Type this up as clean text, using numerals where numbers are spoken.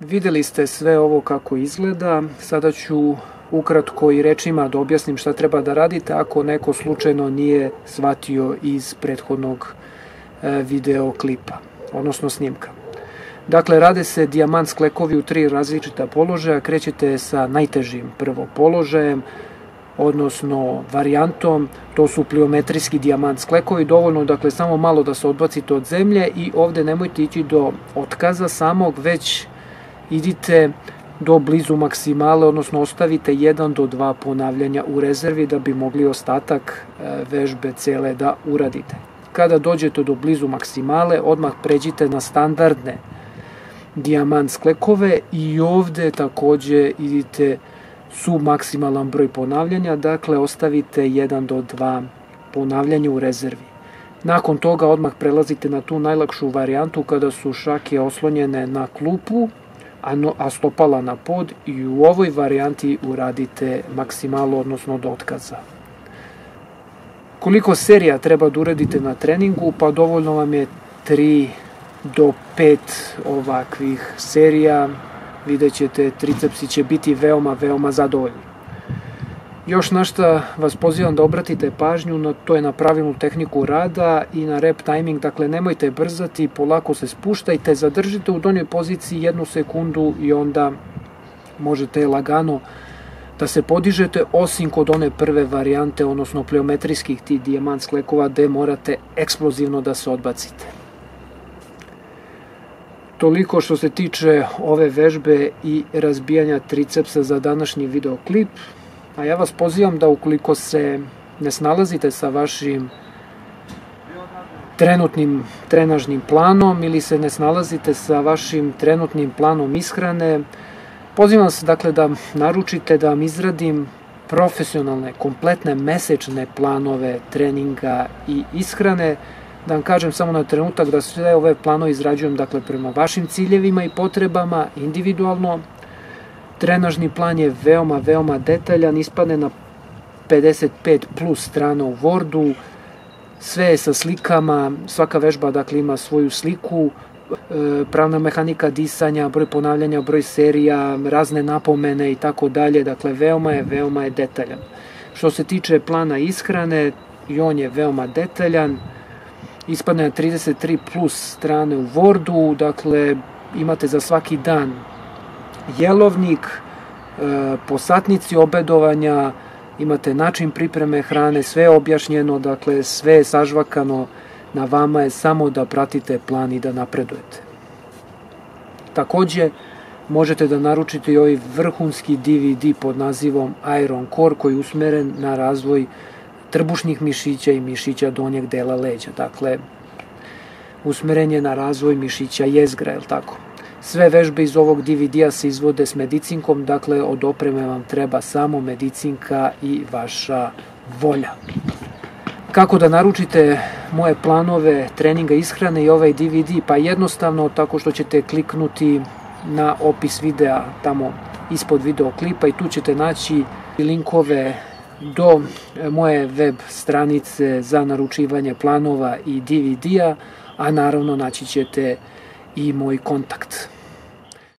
Vidjeli ste sve ovo kako izgleda, sada ću ukratko i rečima da objasnim šta treba da radite ako neko slučajno nije shvatio iz prethodnog videoklipa, odnosno snimka. Dakle, rade se dijamant sklekovi u 3 različita položaja, krećete sa najtežim prvo položajem, odnosno varijantom, to su pliometrijski dijamant sklekovi, dovoljno dakle samo malo da se odbacite od zemlje i ovdje nemojte ići do otkaza samog, već idite do blizu maksimale, odnosno ostavite 1 do 2 ponavljanja u rezervi da bi mogli ostatak vežbe cele da uradite. Kada dođete do blizu maksimale, odmah pređite na standardne dijamant sklekove i ovdje također idite submaksimalan broj ponavljanja, dakle ostavite 1 do 2 ponavljanja u rezervi. Nakon toga odmah prelazite na tu najlakšu varijantu kada su šake oslonjene na klupu, a stopala na pod, i u ovoj varijanti uradite maksimalu, odnosno do otkaza. Koliko serija treba da uradite na treningu? Pa dovoljno vam je 3 do 5 ovakvih serija. Vidjet ćete, tricepsi će biti veoma zadovoljni. Još na šta vas pozivam da obratite pažnju, to je na pravilnu tehniku rada i na rep timing, dakle nemojte brzati, polako se spuštajte, zadržite u donjoj poziciji 1 sekundu i onda možete lagano da se podižete, osim kod one prve varijante, odnosno pliometrijskih tih dijamant sklekova, gde morate eksplozivno da se odbacite. Toliko što se tiče ove vežbe i razbijanja tricepsa za današnji videoklip. A ja vas pozivam da ukoliko se ne snalazite sa vašim trenutnim trenažnim planom ili se ne snalazite sa vašim trenutnim planom ishrane, pozivam se dakle da naručite da vam izradim profesionalne, kompletne mesečne planove treninga i ishrane. Da vam kažem samo na trenutak da sve ove planove izrađujem dakle prema vašim ciljevima i potrebama individualno. Trenažni plan je veoma detaljan, ispadne na 55 plus strana u Wordu, sve je sa slikama, svaka vežba dakle ima svoju sliku, pravna mehanika disanja, broj ponavljanja, broj serija, razne napomene i tako dalje, dakle veoma je detaljan. Što se tiče plana ishrane, i on je veoma detaljan, ispadne na 33 plus strane u Wordu, dakle imate za svaki dan jelovnik, po satnici obedovanja, imate način pripreme hrane, sve je objašnjeno, dakle sve je sažvakano, na vama je samo da pratite plan i da napredujete. Također možete da naručite i ovaj vrhunski DVD pod nazivom Iron Core, koji je usmeren na razvoj trbušnih mišića i mišića donjeg dela leđa, dakle usmeren je na razvoj mišića jezgra, je li tako? Sve vežbe iz ovog DVD-a se izvode s medicinkom, dakle od opreme vam treba samo medicinka i vaša volja. Kako da naručite moje planove treninga ishrane i ovaj DVD? Pa jednostavno tako što ćete kliknuti na opis videa tamo ispod videoklipa i tu ćete naći linkove do moje web stranice za naručivanje planova i DVD-a, a naravno naći ćete i moj kontakt.